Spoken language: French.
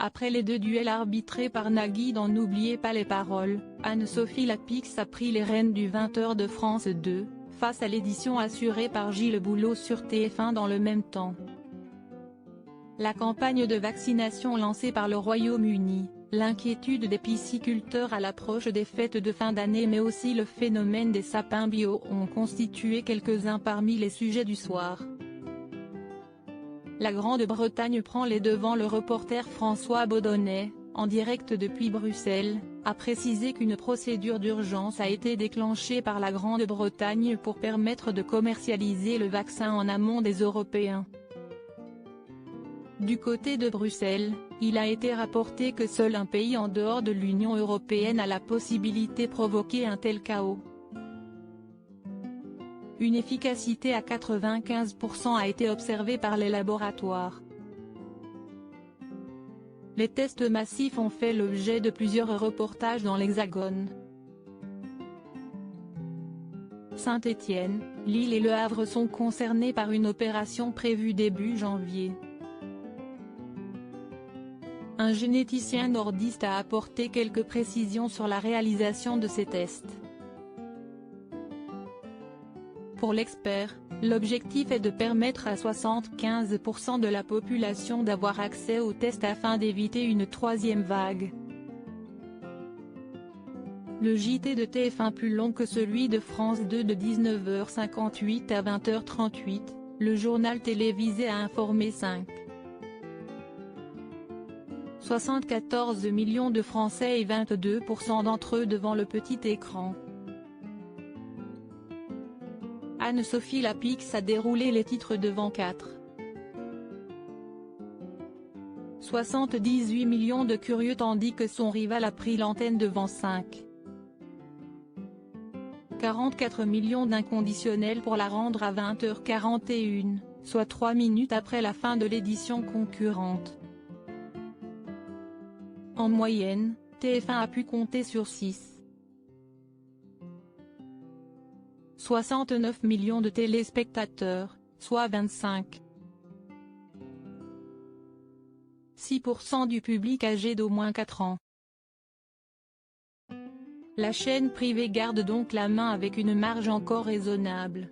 Après les 2 duels arbitrés par Nagui dans N'oubliez pas les paroles, Anne-Sophie Lapix a pris les rênes du 20h de France 2, face à l'édition assurée par Gilles Boulot sur TF1 dans le même temps. La campagne de vaccination lancée par le Royaume-Uni, l'inquiétude des pisciculteurs à l'approche des fêtes de fin d'année mais aussi le phénomène des sapins bio ont constitué quelques-uns parmi les sujets du soir. La Grande-Bretagne prend les devants. Le reporter François Baudonnet, en direct depuis Bruxelles, a précisé qu'une procédure d'urgence a été déclenchée par la Grande-Bretagne pour permettre de commercialiser le vaccin en amont des Européens. Du côté de Bruxelles, il a été rapporté que seul un pays en dehors de l'Union européenne a la possibilité de provoquer un tel chaos. Une efficacité à 95% a été observée par les laboratoires. Les tests massifs ont fait l'objet de plusieurs reportages dans l'Hexagone. Saint-Étienne, Lille et Le Havre sont concernés par une opération prévue début janvier. Un généticien nordiste a apporté quelques précisions sur la réalisation de ces tests. Pour l'expert, l'objectif est de permettre à 75% de la population d'avoir accès aux tests afin d'éviter une troisième vague. Le JT de TF1 plus long que celui de France 2 de 19h58 à 20h38, le journal télévisé a informé 74 millions de Français et 22% d'entre eux devant le petit écran. Anne-Sophie Lapix a déroulé les titres devant 78 millions de curieux tandis que son rival a pris l'antenne devant 44 millions d'inconditionnels pour la rendre à 20h41, soit 3 minutes après la fin de l'édition concurrente. En moyenne, TF1 a pu compter sur 69 millions de téléspectateurs, soit 25,6% du public âgé d'au moins 4 ans. La chaîne privée garde donc la main avec une marge encore raisonnable.